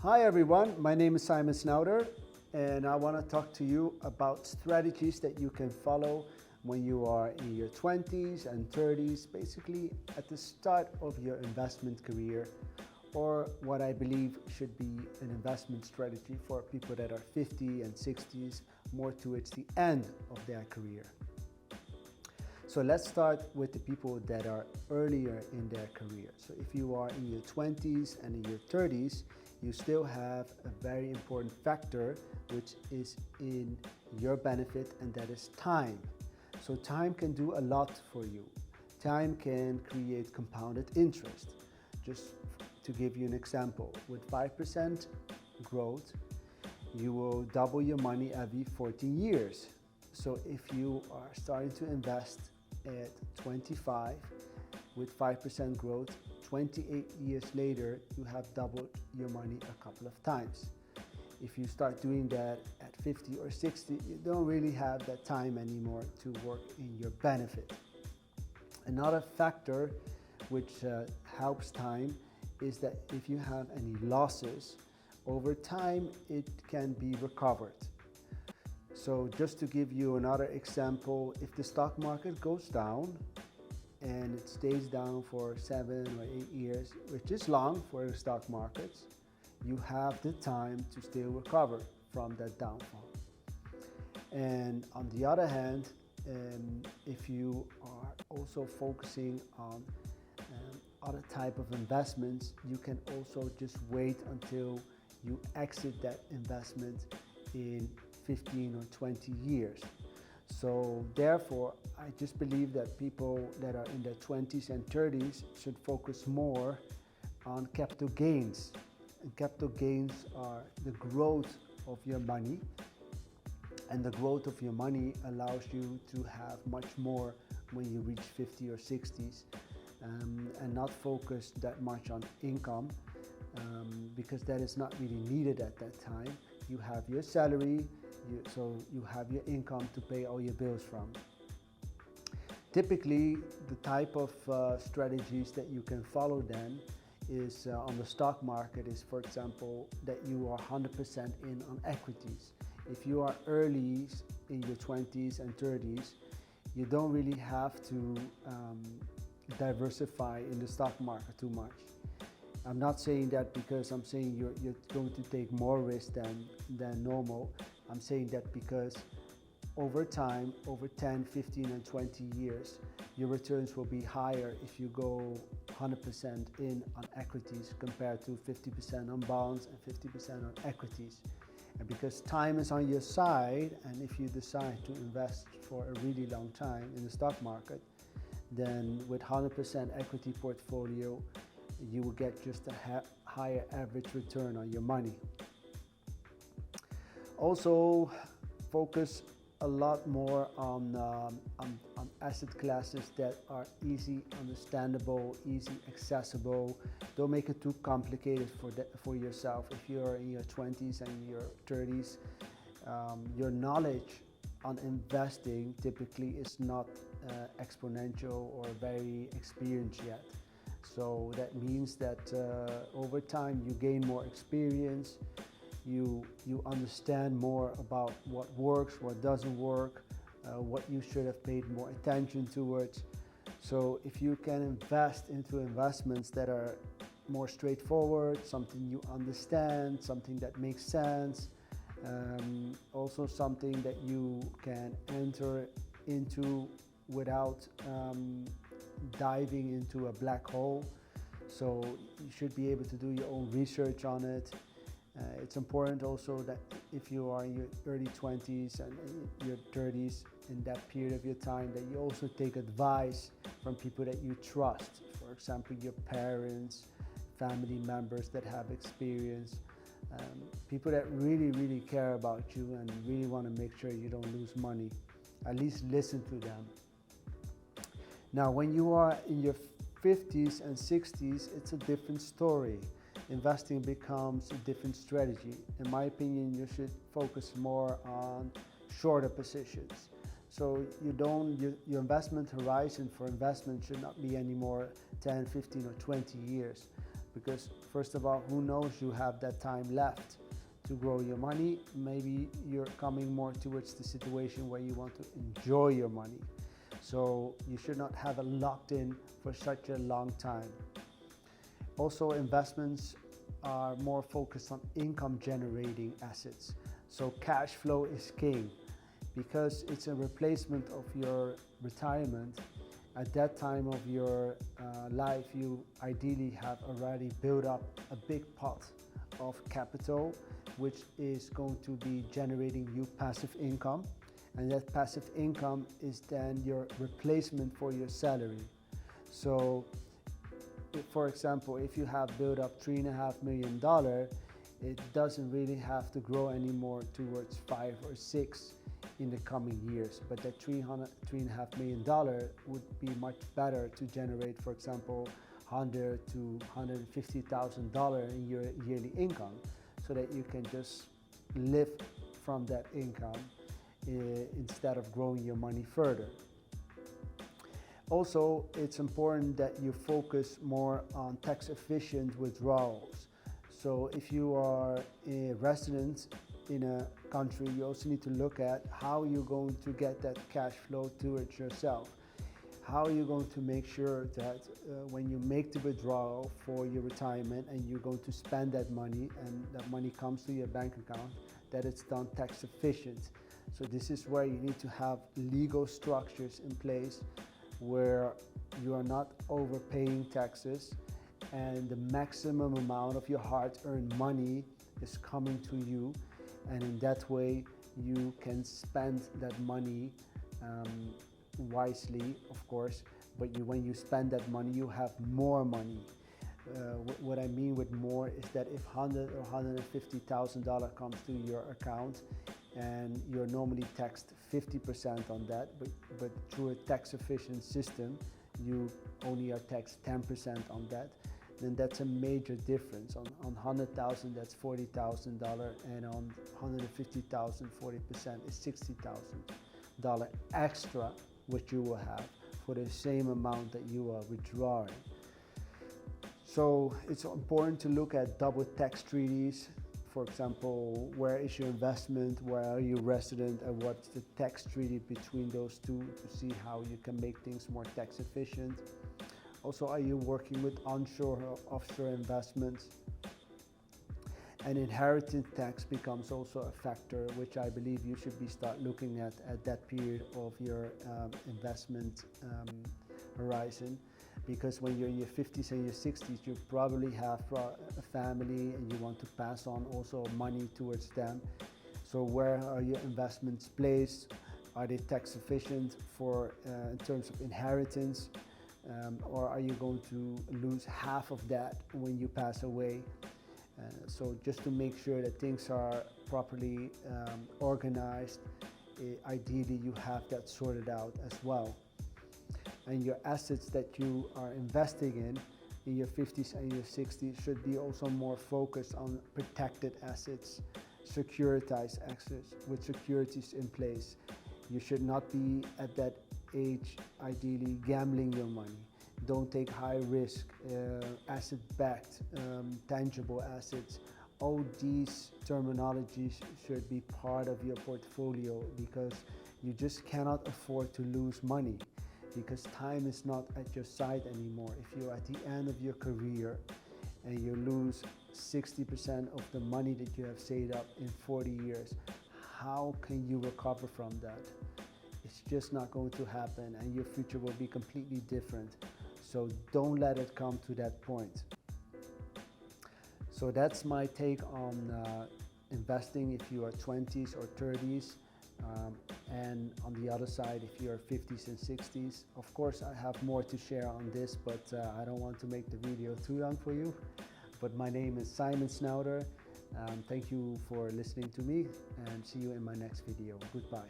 Hi everyone, my name is Simon Snowder and I want to talk to you about strategies that you can follow when you are in your 20s and 30s, basically at the start of your investment career, or what I believe should be an investment strategy for people that are 50 and 60s, more towards the end of their career. So let's start with the people that are earlier in their career. So if you are in your 20s and in your 30s, you still have a very important factor which is in your benefit, and that is time. So time can do a lot for you. Time can create compounded interest. Just to give you an example, with 5% growth, you will double your money every 14 years. So if you are starting to invest at 25 with 5% growth, 28 years later, you have doubled your money a couple of times. If you start doing that at 50 or 60, you don't really have that time anymore to work in your benefit. Another factor which helps time is that if you have any losses, over time it can be recovered. So just to give you another example, if the stock market goes down and it stays down for 7 or 8 years, which is long for the stock markets, you have the time to still recover from that downfall. And on the other hand, if you are also focusing on other type of investments, you can also just wait until you exit that investment in 15 or 20 years. So therefore, I just believe that people that are in their 20s and 30s should focus more on capital gains. And capital gains are the growth of your money. And the growth of your money allows you to have much more when you reach 50 or 60s, and not focus that much on income, because that is not really needed at that time. You have your salary, so you have your income to pay all your bills from. Typically, the type of strategies that you can follow then is on the stock market is, for example, that you are 100% in on equities. If you are early in your 20s and 30s, you don't really have to diversify in the stock market too much. I'm not saying that because I'm saying you're going to take more risk than normal. I'm saying that because over time, over 10, 15 and 20 years, your returns will be higher if you go 100% in on equities compared to 50% on bonds and 50% on equities. And because time is on your side, and if you decide to invest for a really long time in the stock market, then with 100% equity portfolio, you will get just a higher average return on your money. Also, focus a lot more on asset classes that are easy understandable, easy accessible. Don't make it too complicated for yourself. If you're in your 20s and your 30s, your knowledge on investing typically is not exponential or very experienced yet. So that means that over time you gain more experience, you understand more about what works, what doesn't work, what you should have paid more attention towards. So if you can invest into investments that are more straightforward, something you understand, something that makes sense, also something that you can enter into without diving into a black hole. So you should be able to do your own research on it. It's important also that if you are in your early 20s and your 30s, in that period of your time, that you also take advice from people that you trust. For example, your parents, family members that have experience, people that really care about you and really want to make sure you don't lose money. At least listen to them. Now, when you are in your 50s and 60s, it's a different story. Investing becomes a different strategy. In my opinion, you should focus more on shorter positions. So your investment horizon for investment should not be anymore 10, 15 or 20 years, because first of all, who knows, you have that time left to grow your money. Maybe you're coming more towards the situation where you want to enjoy your money. So you should not have it locked in for such a long time. Also, investments are more focused on income generating assets. So cash flow is king because it's a replacement of your retirement. At that time of your life, you ideally have already built up a big pot of capital, which is going to be generating you passive income. And that passive income is then your replacement for your salary. So, for example, if you have built up $3.5 million, it doesn't really have to grow anymore towards 5 or 6 in the coming years. But that $3.5 million would be much better to generate, for example, $100,000 to $150,000 in your yearly income, so that you can just live from that income instead of growing your money further. Also, it's important that you focus more on tax efficient withdrawals. So if you are a resident in a country, you also need to look at how you're going to get that cash flow towards yourself. How are you going to make sure that when you make the withdrawal for your retirement and you're going to spend that money and that money comes to your bank account, that it's done tax efficient. So this is where you need to have legal structures in place where you are not overpaying taxes and the maximum amount of your hard-earned money is coming to you, and in that way you can spend that money wisely, of course, but when you spend that money, you have more money. What I mean with more is that if $100,000 or $150,000 comes to your account and you're normally taxed 50% on that, but through a tax efficient system, you only are taxed 10% on that, then that's a major difference. On $100,000, that's $40,000, and on $150,000, 40% is $60,000 extra, which you will have for the same amount that you are withdrawing. So it's important to look at double tax treaties. For example, where is your investment, where are you resident, and what's the tax treaty between those two to see how you can make things more tax efficient. Also, are you working with onshore or offshore investments? And inheritance tax becomes also a factor, which I believe you should start looking at that period of your investment horizon. Because when you're in your 50s and your 60s, you probably have a family and you want to pass on also money towards them. So where are your investments placed? Are they tax efficient for in terms of inheritance? Or are you going to lose half of that when you pass away? So just to make sure that things are properly organized, ideally you have that sorted out as well. And your assets that you are investing in your 50s and your 60s should be also more focused on protected assets, securitized assets with securities in place. You should not be at that age ideally gambling your money. Don't take high risk, asset-backed, tangible assets. All these terminologies should be part of your portfolio because you just cannot afford to lose money, because time is not at your side anymore. If you're at the end of your career and you lose 60% of the money that you have saved up in 40 years, how can you recover from that? It's just not going to happen, and your future will be completely different. So don't let it come to that point. So that's my take on investing if you are 20s or 30s. And on the other side, if you're 50s and 60s. Of course, I have more to share on this, but I don't want to make the video too long for you. But my name is Simon Snouder. Thank you for listening to me, and see you in my next video. Goodbye.